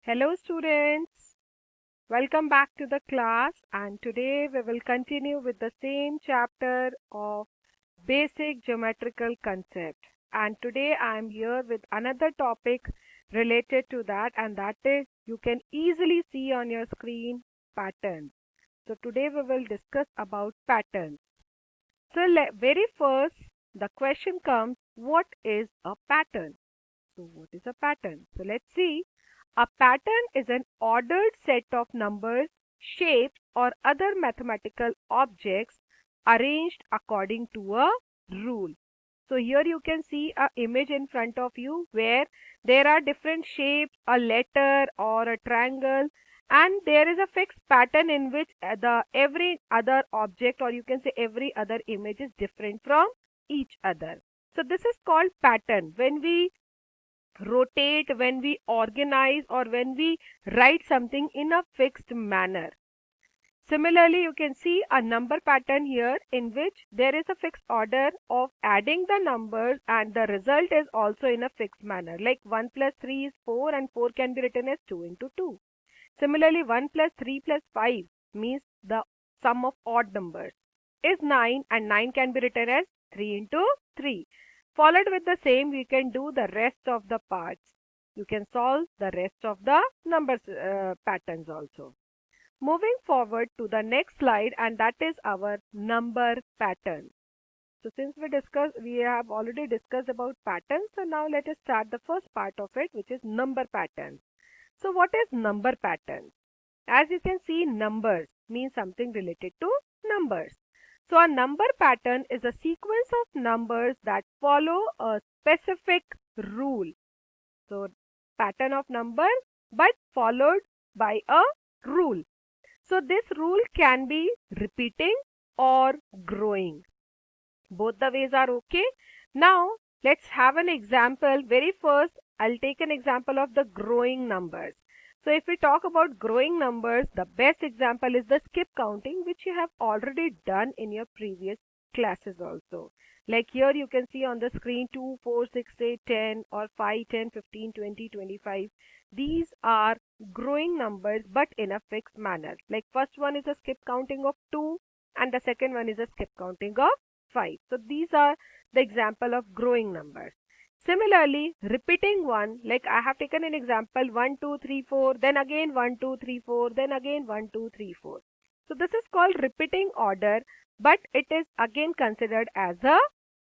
Hello students, welcome back to the class and today we will continue with the same chapter of basic geometrical concept. And today I am here with another topic related to that, and that is you can easily see on your screen patterns. So today we will discuss about patterns. So very first the question comes, what is a pattern? So what is a pattern? So let's see. A pattern is an ordered set of numbers, shapes or other mathematical objects arranged according to a rule. So here you can see a image in front of you where there are different shapes, a letter or a triangle, and there is a fixed pattern in which the every other object, or you can say every other image, is different from each other. So this is called pattern. When we rotate, when we organize, or when we write something in a fixed manner. Similarly, you can see a number pattern here in which there is a fixed order of adding the numbers and the result is also in a fixed manner. Like 1 plus 3 is 4 and 4 can be written as 2 into 2. Similarly, 1 plus 3 plus 5 means the sum of odd numbers is 9 and 9 can be written as 3 into 3. Followed with the same, we can do the rest of the parts. You can solve the rest of the numbers patterns also. Moving forward to the next slide, and that is our number pattern. So since we have already discussed about patterns, so now let us start the first part of it, which is number patterns. So what is number pattern? As you can see, numbers means something related to numbers. So a number pattern is a sequence of numbers that follow a specific rule. So pattern of number but followed by a rule. So this rule can be repeating or growing. Both the ways are okay. Now let's have an example. Very first, I'll take an example of the growing numbers. So if we talk about growing numbers, the best example is the skip counting, which you have already done in your previous classes also. Like here you can see on the screen 2, 4, 6, 8, 10 or 5, 10, 15, 20, 25. These are growing numbers but in a fixed manner. Like first one is a skip counting of 2 and the second one is a skip counting of 5. So these are the example of growing numbers. Similarly, repeating one, like I have taken an example 1, 2, 3, 4, then again 1, 2, 3, 4, then again 1, 2, 3, 4. So this is called repeating order, but it is again considered as a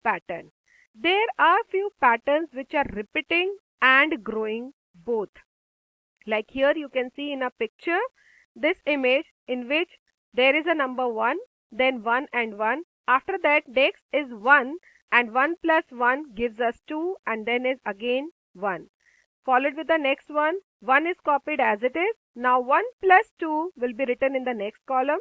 pattern. There are few patterns which are repeating and growing both. Like here you can see in a picture this image in which there is a number 1, then 1 and 1. After that next is 1 and 1 plus 1 gives us 2 and then is again 1. Followed with the next one, 1 is copied as it is. Now 1 plus 2 will be written in the next column.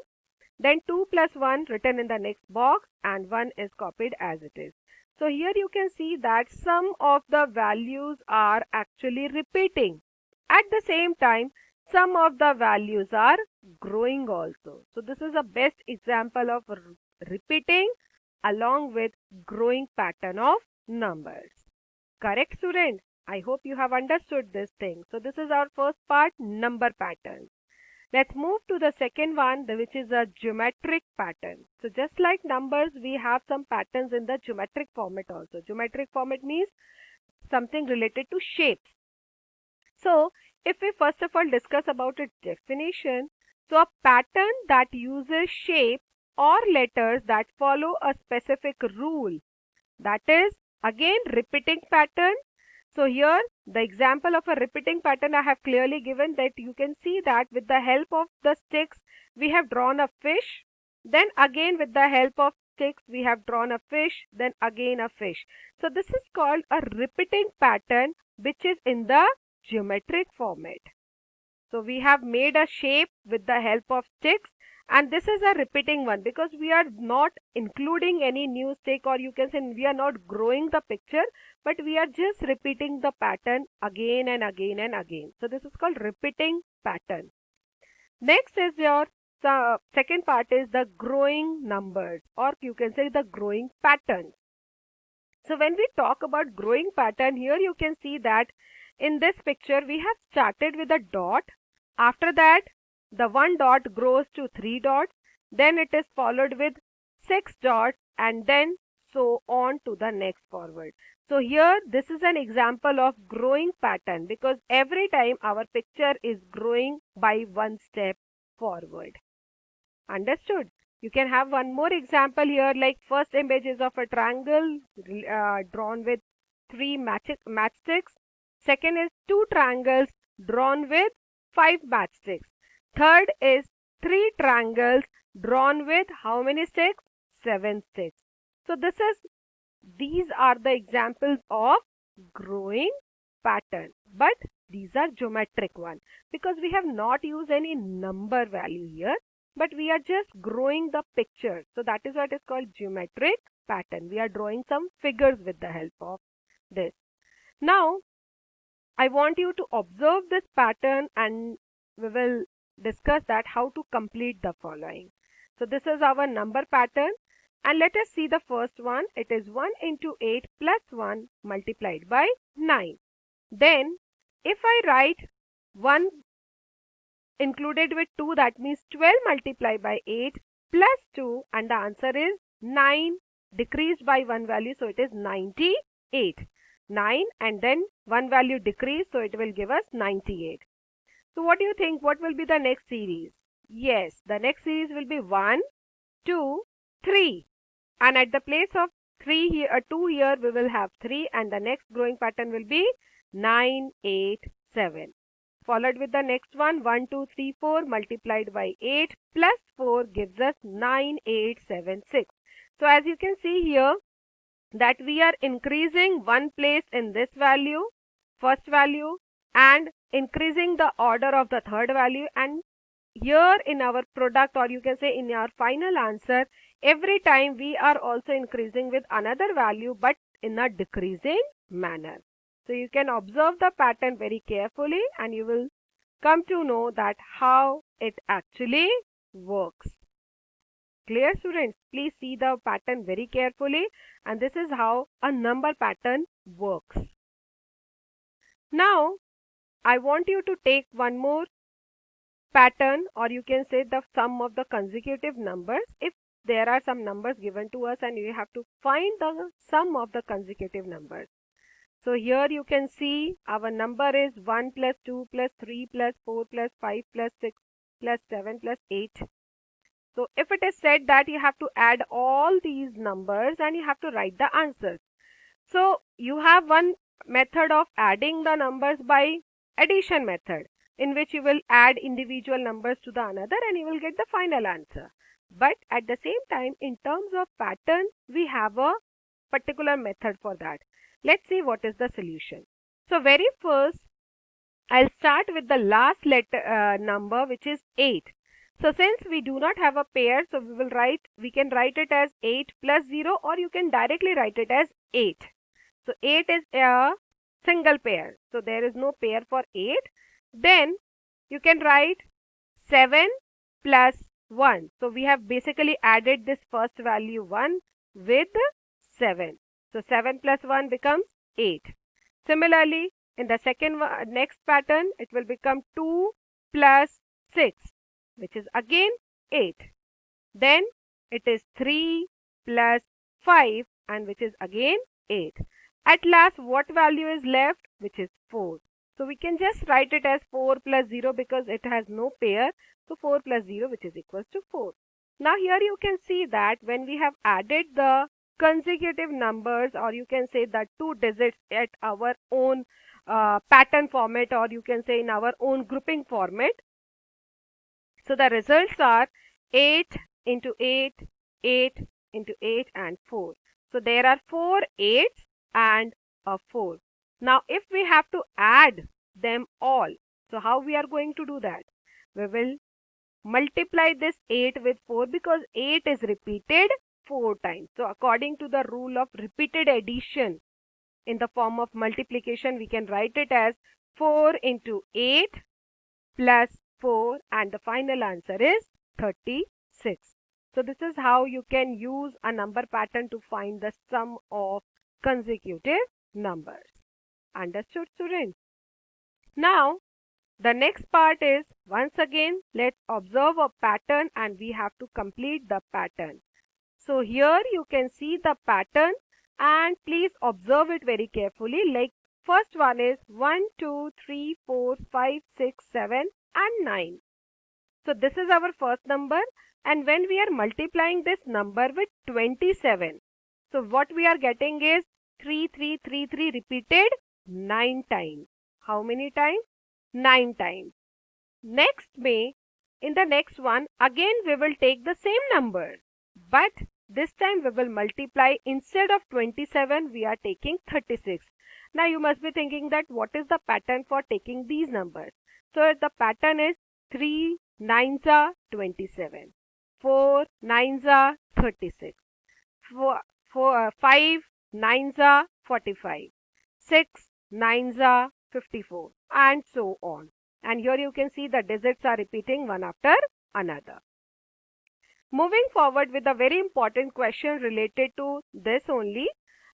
Then 2 plus 1 written in the next box and 1 is copied as it is. So here you can see that some of the values are actually repeating. At the same time, some of the values are growing also. So this is a best example of repeating along with growing pattern of numbers. Correct, student? I hope you have understood this thing. So this is our first part, number patterns. Let's move to the second one, which is a geometric pattern. So just like numbers, we have some patterns in the geometric format also. Geometric format means something related to shapes. So if we first of all discuss about its definition, so a pattern that uses shapes or letters that follow a specific rule, that is again repeating pattern. So here the example of a repeating pattern I have clearly given, that you can see that with the help of the sticks we have drawn a fish, then again with the help of sticks we have drawn a fish, then again a fish. So this is called a repeating pattern which is in the geometric format. So we have made a shape with the help of sticks, and this is a repeating one because we are not including any new stick, or you can say we are not growing the picture, but we are just repeating the pattern again and again and again. So this is called repeating pattern. Next is your second part is the growing numbers, or you can say the growing patterns. So when we talk about growing pattern, here you can see that in this picture we have started with a dot. After that, the one dot grows to 3 dots, then it is followed with 6 dots, and then so on to the next forward. So here this is an example of growing pattern, because every time our picture is growing by one step forward. Understood? You can have one more example here, like first image is of a triangle drawn with three matchsticks. Second is two triangles drawn with five matchsticks. Third is three triangles drawn with how many sticks? 7 sticks. So these are the examples of growing pattern, but these are geometric one, because we have not used any number value here, but we are just growing the picture. So that is what is called geometric pattern. We are drawing some figures with the help of this. Now I want you to observe this pattern, and we will discuss that how to complete the following. So this is our number pattern, and let us see the first one. It is 1 into 8 plus 1 multiplied by 9. Then if I write 1 included with 2, that means 12 multiplied by 8 plus 2, and the answer is 9, decreased by one value, so it is 98. 9 and then one value decreased, so it will give us 98. So what do you think, what will be the next series? Yes, the next series will be 1, 2, 3, and at the place of 3 here, 2 here, we will have 3, and the next growing pattern will be 9, 8, 7. Followed with the next one, 1, 2, 3, 4 multiplied by 8 plus 4 gives us 9, 8, 7, 6. So as you can see here, that we are increasing one place in this value, first value, and increasing the order of the third value, and here in our product, or you can say in our final answer, every time we are also increasing with another value, but in a decreasing manner. So you can observe the pattern very carefully, and you will come to know that how it actually works. Clear, students? Please see the pattern very carefully, and this is how a number pattern works. Now I want you to take one more pattern, or you can say the sum of the consecutive numbers. If there are some numbers given to us and you have to find the sum of the consecutive numbers. So here you can see our number is 1 plus 2 plus 3 plus 4 plus 5 plus 6 plus 7 plus 8. So if it is said that you have to add all these numbers and you have to write the answers. So you have one method of adding the numbers by addition method, in which you will add individual numbers to the another and you will get the final answer. But at the same time, in terms of pattern, we have a particular method for that. Let's see what is the solution. So very first, I'll start with the last letter number, which is 8. So since we do not have a pair, so we can write it as 8 plus 0, or you can directly write it as 8. So 8 is a single pair, so there is no pair for 8. Then you can write 7 plus 1. So we have basically added this first value 1 with 7. So 7 plus 1 becomes 8. Similarly, in the next pattern, it will become 2 plus 6, which is again 8. Then it is 3 plus 5, and which is again 8. At last, what value is left? Which is 4. So we can just write it as 4 plus 0 because it has no pair. So 4 plus 0, which is equals to 4. Now here you can see that when we have added the consecutive numbers, or you can say the two digits at our own pattern format, or you can say in our own grouping format. So the results are 8 into 8, 8 into 8 and 4. So there are 4 8s and a 4. Now if we have to add them all, so how we are going to do that? We will multiply this 8 with 4, because 8 is repeated 4 times. So according to the rule of repeated addition in the form of multiplication, we can write it as 4 into 8 plus 4, and the final answer is 36. So this is how you can use a number pattern to find the sum of consecutive numbers. Understood, students? Now, the next part is, once again, let's observe a pattern and we have to complete the pattern. So here you can see the pattern and please observe it very carefully. Like first one is 1, 2, 3, 4, 5, 6, 7 and 9. So this is our first number, and when we are multiplying this number with 27, so what we are getting is 3333 repeated 9 times. How many times? 9 times. Next in the next one, again we will take the same number, but this time we will multiply. Instead of 27, we are taking 36. Now you must be thinking that what is the pattern for taking these numbers? So the pattern is 3 9s are 27, 4 9s are 36, 5 9s are 45, 6 9s are 54, and so on. And here you can see the digits are repeating one after another. Moving forward with a very important question related to this only.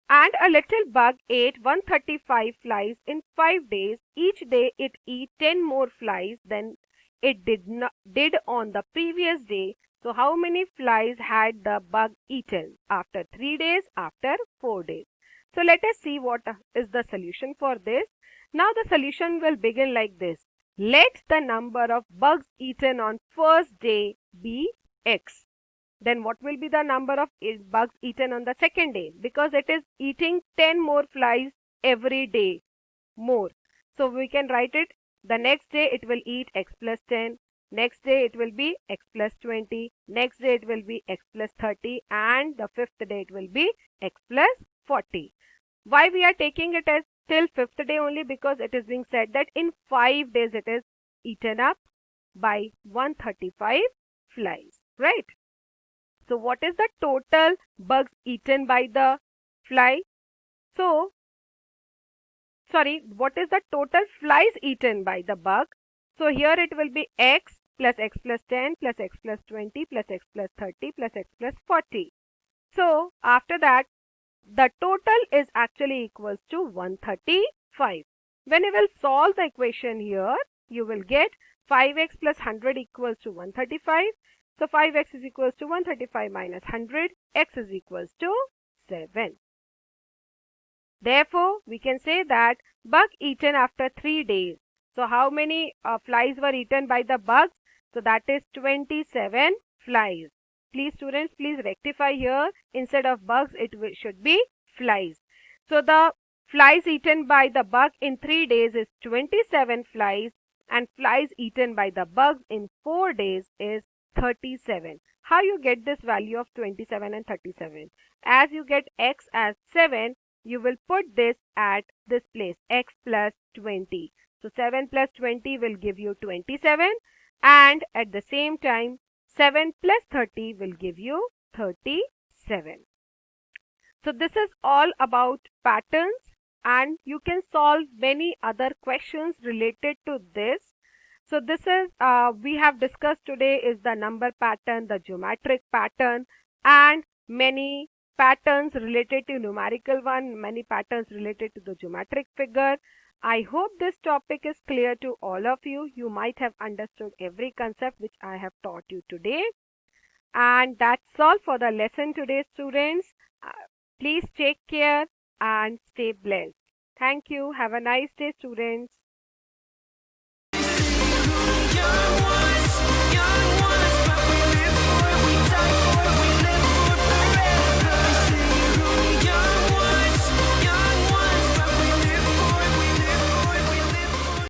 And a little bug ate 135 flies in 5 days. Each day it ate 10 more flies than it did on the previous day. So how many flies had the bug eaten after 3 days, after 4 days? So let us see what is the solution for this. Now the solution will begin like this. Let the number of bugs eaten on first day be X. Then what will be the number of bugs eaten on the second day? Because it is eating 10 more flies every day more. So we can write it. The next day it will eat X plus 10. Next day it will be X plus 20. Next day it will be X plus 30. And the fifth day it will be X plus 40. Why we are taking it as till fifth day only? Because it is being said that in 5 days it is eaten up by 135 flies, right? So what is the total bugs eaten by the fly? So, sorry, what is the total flies eaten by the bug? So here it will be X plus X plus 10 plus X plus 20 plus X plus 30 plus X plus 40. So after that, the total is actually equals to 135. When you will solve the equation here, you will get 5x plus 100 equals to 135. So 5x is equals to 135 minus 100. X is equals to 7. Therefore, we can say that bug eaten after 3 days. So how many flies were eaten by the bugs? So that is 27 flies. Please students, please rectify here. Instead of bugs, it should be flies. So the flies eaten by the bug in 3 days is 27 flies, and flies eaten by the bugs in 4 days is 37. How you get this value of 27 and 37? As you get x as 7, you will put this at this place, x plus 20. So 7 plus 20 will give you 27, and at the same time 7 plus 30 will give you 37. So this is all about patterns, and you can solve many other questions related to this. So this is we have discussed today is the number pattern, the geometric pattern, and many patterns related to numerical one, many patterns related to the geometric figure. I hope this topic is clear to all of you. You might have understood every concept which I have taught you today. And that's all for the lesson today, students. Please take care and stay blessed. Thank you. Have a nice day, students.